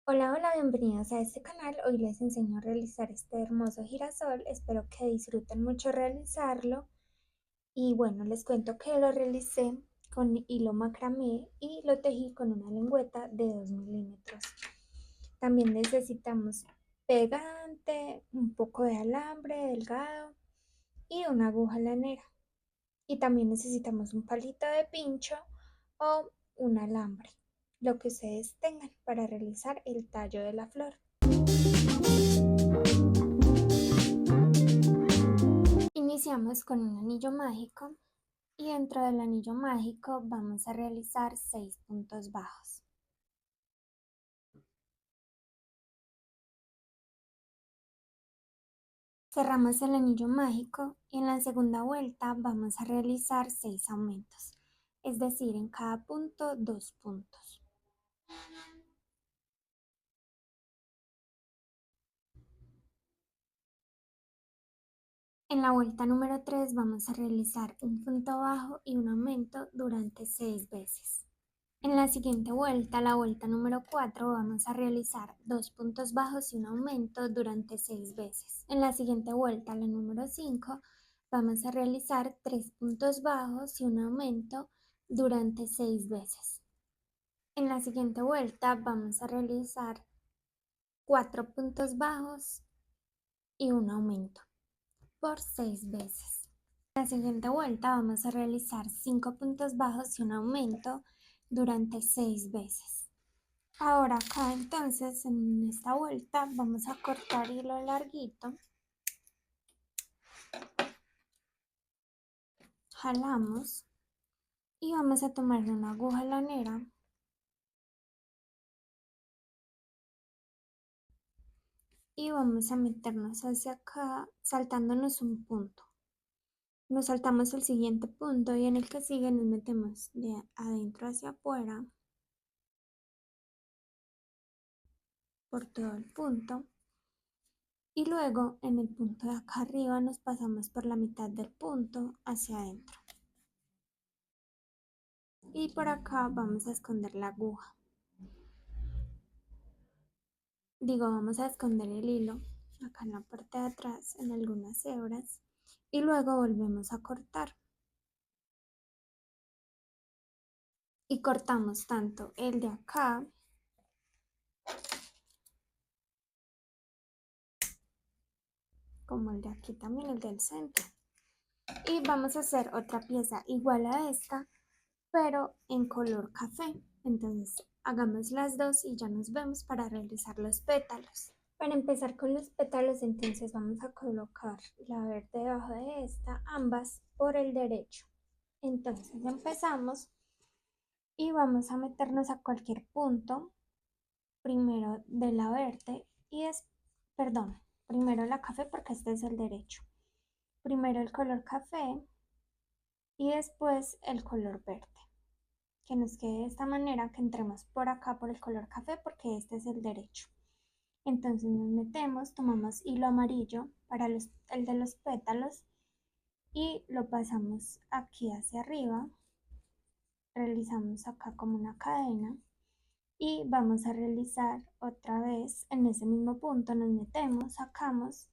Hola, hola, bienvenidos a este canal. Hoy les enseño a realizar este hermoso girasol. Espero que disfruten mucho realizarlo. Y bueno, les cuento que lo realicé con hilo macramé y lo tejí con una lengüeta de 2 milímetros. También necesitamos pegante, un poco de alambre delgado y una aguja lanera. Y también necesitamos un palito de pincho o un alambre, lo que ustedes tengan para realizar el tallo de la flor. Iniciamos con un anillo mágico y dentro del anillo mágico vamos a realizar 6 puntos bajos. Cerramos el anillo mágico y en la segunda vuelta vamos a realizar 6 aumentos, es decir, en cada punto 2 puntos. En la vuelta número 3 vamos a realizar un punto bajo y un aumento durante 6 veces. En la siguiente vuelta, la vuelta número 4, vamos a realizar 2 puntos bajos y un aumento durante 6 veces. En la siguiente vuelta, la número 5, vamos a realizar 3 puntos bajos y un aumento durante 6 veces. En la siguiente vuelta vamos a realizar 4 puntos bajos y un aumento por 6 veces. En la siguiente vuelta vamos a realizar 5 puntos bajos y un aumento durante 6 veces. Ahora acá entonces en esta vuelta vamos a cortar hilo larguito, jalamos y vamos a tomar una aguja lanera y vamos a meternos hacia acá saltándonos un punto. Nos saltamos el siguiente punto y en el que sigue nos metemos de adentro hacia afuera por todo el punto y luego en el punto de acá arriba nos pasamos por la mitad del punto hacia adentro. Y por acá vamos a esconder la aguja. Vamos a esconder el hilo acá en la parte de atrás en algunas hebras y luego volvemos a cortar y cortamos tanto el de acá como el de aquí también, el del centro. Y vamos a hacer otra pieza igual a esta, pero en color café. Entonces hagamos las dos y ya nos vemos para realizar los pétalos. Para empezar con los pétalos, entonces vamos a colocar la verde debajo de esta, ambas por el derecho. Entonces empezamos y vamos a meternos a cualquier punto, primero de la verde y es, perdón, primero la café porque este es el derecho. Primero el color café y después el color verde. Que nos quede de esta manera, que entremos por acá por el color café porque este es el derecho. Entonces nos metemos, tomamos hilo amarillo para el de los pétalos y lo pasamos aquí hacia arriba, realizamos acá como una cadena y vamos a realizar otra vez en ese mismo punto, nos metemos, sacamos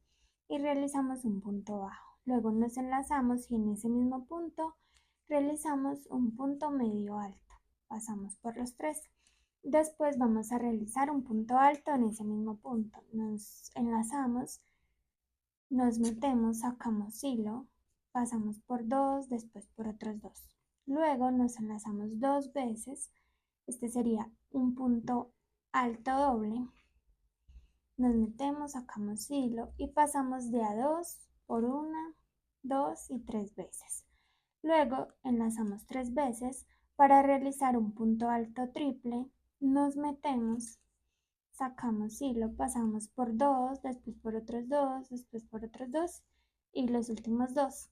y realizamos un punto bajo. Luego nos enlazamos y en ese mismo punto realizamos un punto medio alto. Pasamos por los tres. Después vamos a realizar un punto alto en ese mismo punto. Nos enlazamos, nos metemos, sacamos hilo, pasamos por dos, después por otros dos. Luego nos enlazamos dos veces. Este sería un punto alto doble. Nos metemos, sacamos hilo y pasamos de a dos por una, dos y tres veces. Luego enlazamos tres veces para realizar un punto alto triple. Nos metemos, sacamos hilo, pasamos por dos, después por otros dos, después por otros dos y los últimos dos.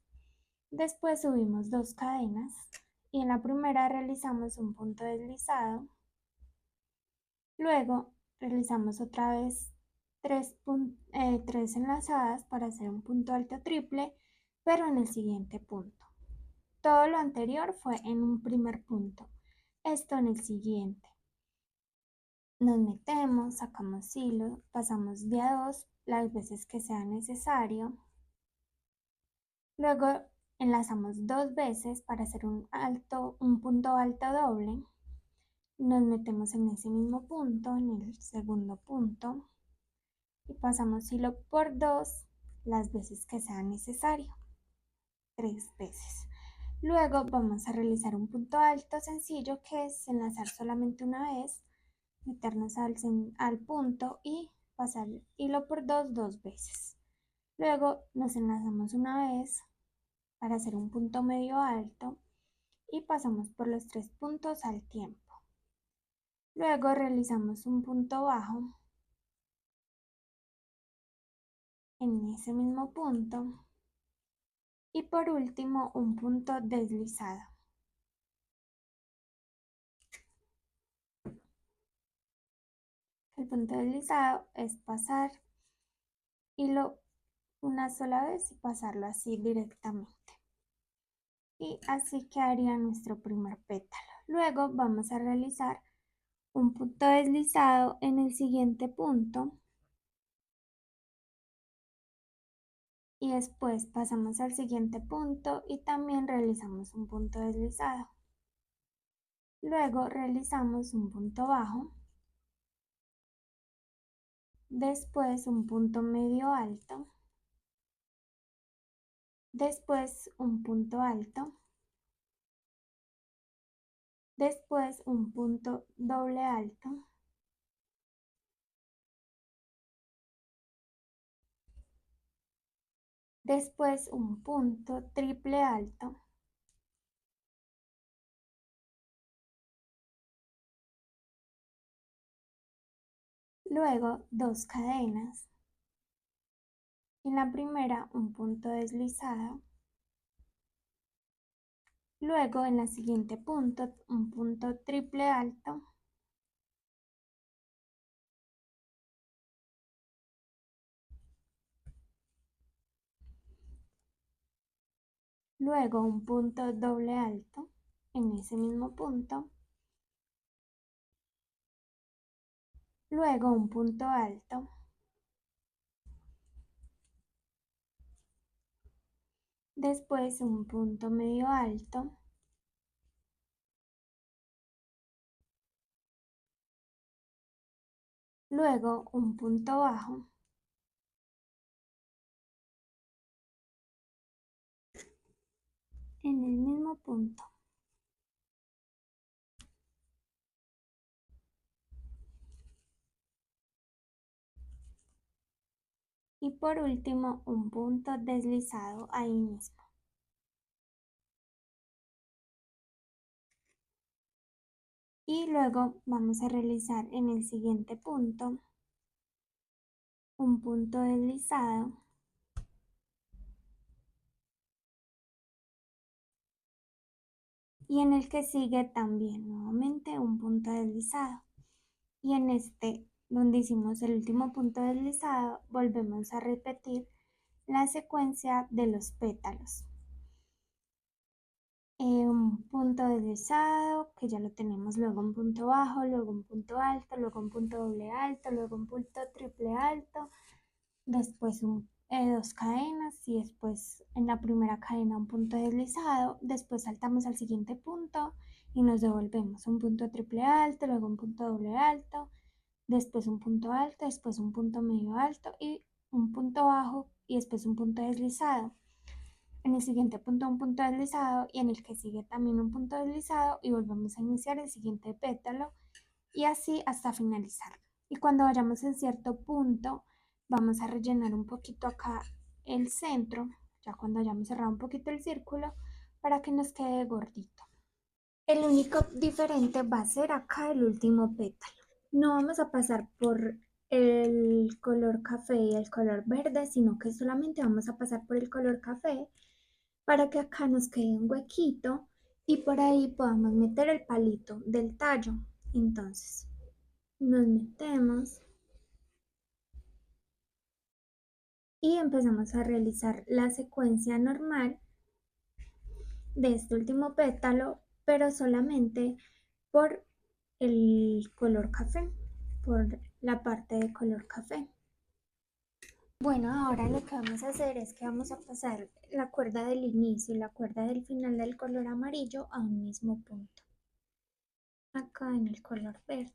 Después subimos dos cadenas y en la primera realizamos un punto deslizado. Luego realizamos otra vez tres enlazadas para hacer un punto alto triple, pero en el siguiente punto. Todo lo anterior fue en un primer punto, esto en el siguiente. Nos metemos, sacamos hilo, pasamos de a dos las veces que sea necesario. Luego enlazamos dos veces para hacer un punto alto doble. Nos metemos en ese mismo punto, en el segundo punto, y pasamos hilo por dos las veces que sea necesario, 3 veces. Luego vamos a realizar un punto alto sencillo, que es enlazar solamente una vez, meternos al punto y pasar hilo por dos veces. Luego nos enlazamos una vez para hacer un punto medio alto y pasamos por los 3 puntos al tiempo. Luego realizamos un punto bajo en ese mismo punto y por último un punto deslizado. El punto deslizado es pasar hilo una sola vez y pasarlo así directamente. Y así quedaría nuestro primer pétalo. Luego vamos a realizar un punto deslizado en el siguiente punto y después pasamos al siguiente punto y también realizamos un punto deslizado. Luego realizamos un punto bajo, después un punto medio alto, después un punto alto, después un punto doble alto, después un punto triple alto, luego dos cadenas. En la primera un punto deslizado, luego en la siguiente punto un punto triple alto, luego un punto doble alto en ese mismo punto, luego un punto alto, después un punto medio alto, luego un punto bajo, en el mismo punto. Y por último un punto deslizado ahí mismo. Y luego vamos a realizar en el siguiente punto un punto deslizado y en el que sigue también nuevamente un punto deslizado. Y en este, donde hicimos el último punto deslizado, volvemos a repetir la secuencia de los pétalos. Un punto deslizado, que ya lo tenemos, luego un punto bajo, luego un punto alto, luego un punto doble alto, luego un punto triple alto, después dos cadenas y después en la primera cadena un punto deslizado, después saltamos al siguiente punto y nos devolvemos un punto triple alto, luego un punto doble alto, después un punto alto, después un punto medio alto y un punto bajo y después un punto deslizado. En el siguiente punto un punto deslizado y en el que sigue también un punto deslizado y volvemos a iniciar el siguiente pétalo y así hasta finalizar. Y cuando vayamos en cierto punto vamos a rellenar un poquito acá el centro, ya cuando hayamos cerrado un poquito el círculo para que nos quede gordito. El único diferente va a ser acá el último pétalo. No vamos a pasar por el color café y el color verde, sino que solamente vamos a pasar por el color café para que acá nos quede un huequito y por ahí podamos meter el palito del tallo. Entonces, nos metemos y empezamos a realizar la secuencia normal de este último pétalo, pero solamente por el color café. por la parte de color café. Bueno, ahora lo que vamos a hacer es que vamos a pasar la cuerda del inicio y la cuerda del final del color amarillo a un mismo punto, acá en el color verde.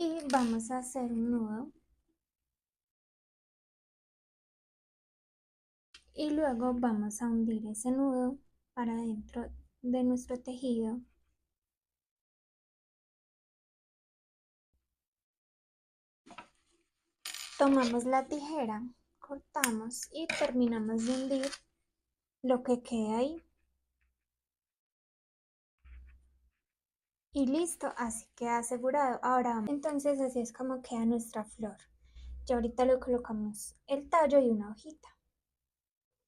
Y vamos a hacer un nudo y luego vamos a hundir ese nudo para dentro de nuestro tejido. Tomamos la tijera, cortamos y terminamos de hundir lo que quede ahí. Y listo, así queda asegurado. Ahora, entonces así es como queda nuestra flor. Ya ahorita le colocamos el tallo y una hojita.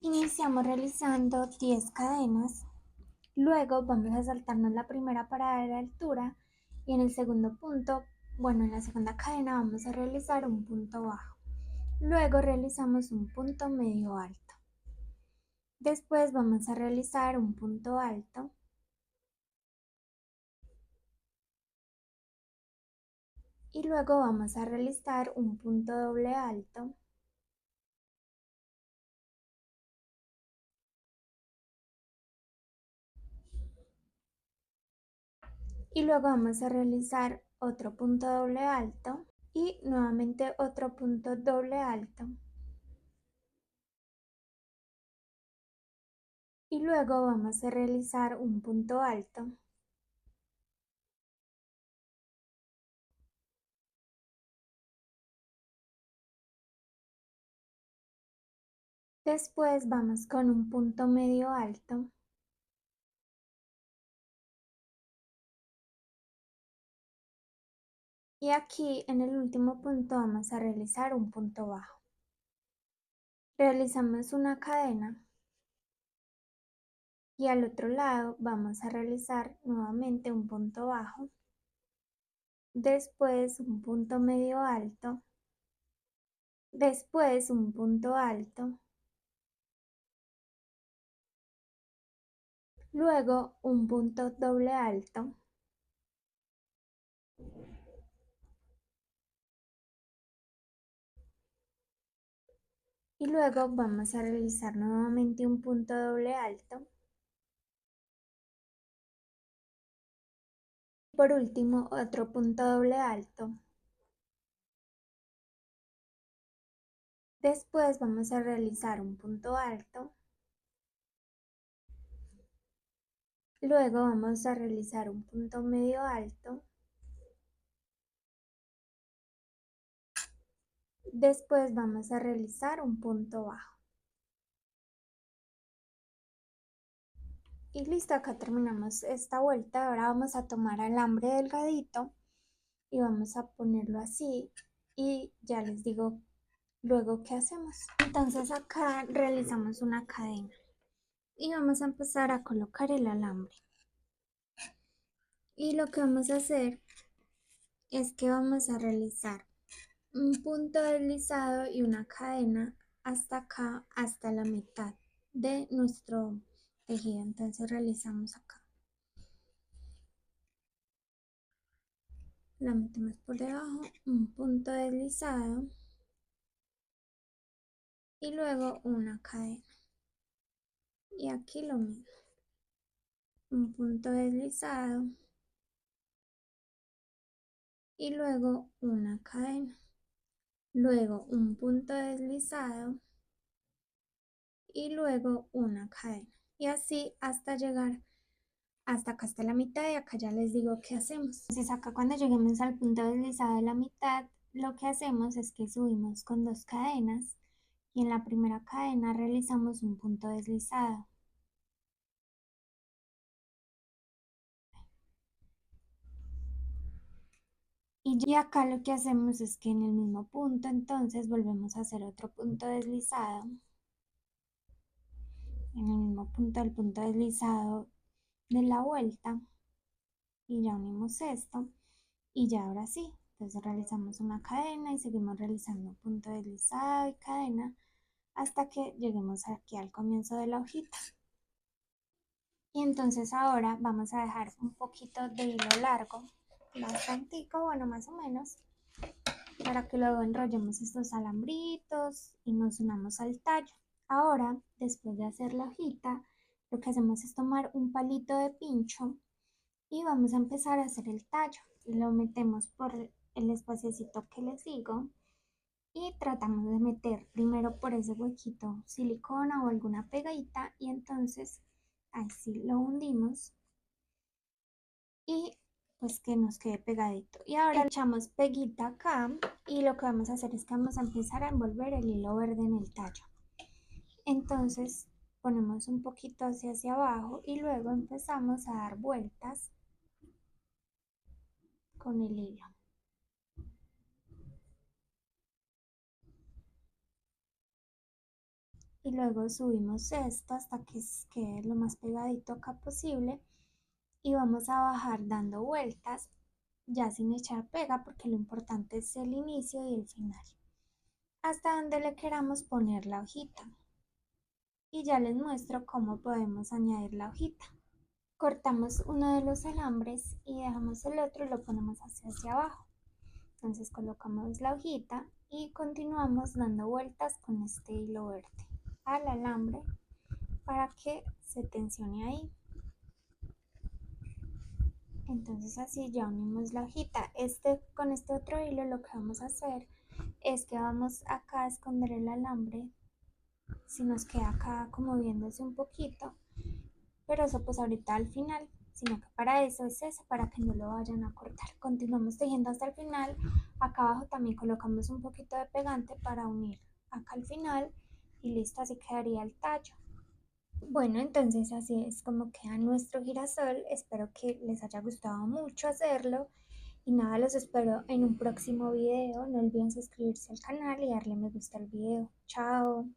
Iniciamos realizando 10 cadenas. Luego vamos a saltarnos la primera parada de la altura y en el segundo punto, bueno, en la segunda cadena vamos a realizar un punto bajo. Luego realizamos un punto medio alto. Después vamos a realizar un punto alto. Y luego vamos a realizar un punto doble alto. Y luego vamos a realizar otro punto doble alto y nuevamente otro punto doble alto. Y luego vamos a realizar un punto alto. Después vamos con un punto medio alto. Y aquí en el último punto vamos a realizar un punto bajo. Realizamos una cadena y al otro lado vamos a realizar nuevamente un punto bajo. Después un punto medio alto. Después un punto alto. Luego un punto doble alto. Y luego vamos a realizar nuevamente un punto doble alto. Por último, otro punto doble alto. Después vamos a realizar un punto alto. Luego vamos a realizar un punto medio alto. Después vamos a realizar un punto bajo. Y listo, acá terminamos esta vuelta. Ahora vamos a tomar alambre delgadito y vamos a ponerlo así. Y ya les digo luego qué hacemos. Entonces acá realizamos una cadena y vamos a empezar a colocar el alambre. Y lo que vamos a hacer es que vamos a realizar un punto deslizado y una cadena hasta acá, hasta la mitad de nuestro tejido. Entonces realizamos acá, la metemos por debajo, un punto deslizado y luego una cadena. Y aquí lo mismo, un punto deslizado y luego una cadena. Luego un punto deslizado y luego una cadena. Y así hasta llegar hasta acá, hasta la mitad, y acá ya les digo qué hacemos. Entonces acá cuando lleguemos al punto deslizado de la mitad, lo que hacemos es que subimos con dos cadenas y en la primera cadena realizamos un punto deslizado. Y acá lo que hacemos es que en el mismo punto entonces volvemos a hacer otro punto deslizado. En el mismo punto del punto deslizado de la vuelta. y ya unimos esto y ya ahora sí, entonces realizamos una cadena y seguimos realizando punto deslizado y cadena hasta que lleguemos aquí al comienzo de la hojita. Y entonces ahora vamos a dejar un poquito de hilo largo, bastante, bueno, más o menos, para que luego enrollemos estos alambritos y nos unamos al tallo. Ahora, después de hacer la hojita, lo que hacemos es tomar un palito de pincho y vamos a empezar a hacer el tallo. Lo metemos por el espaciocito que les digo y tratamos de meter primero por ese huequito silicona o alguna pegadita y entonces así lo hundimos y pues que nos quede pegadito. Y ahora echamos peguita acá y lo que vamos a hacer es que vamos a empezar a envolver el hilo verde en el tallo. Entonces ponemos un poquito hacia abajo y luego empezamos a dar vueltas con el hilo. Y luego subimos esto hasta que quede lo más pegadito acá posible y vamos a bajar dando vueltas ya sin echar pega porque lo importante es el inicio y el final hasta donde le queramos poner la hojita y ya les muestro cómo podemos añadir la hojita. Cortamos uno de los alambres y dejamos el otro y lo ponemos hacia abajo. Entonces colocamos la hojita y continuamos dando vueltas con este hilo verde al alambre para que se tensione ahí. Entonces así ya unimos la hojita. Con este otro hilo lo que vamos a hacer es que vamos acá a esconder el alambre si nos queda acá como viéndose un poquito, pero eso pues ahorita al final, sino que para eso es eso, para que no lo vayan a cortar. Continuamos tejiendo hasta el final. Acá abajo también colocamos un poquito de pegante para unir acá al final y listo, así quedaría el tallo. Bueno, entonces así es como queda nuestro girasol. Espero que les haya gustado mucho hacerlo. Y nada, los espero en un próximo video. No olviden suscribirse al canal y darle me gusta al video. Chao.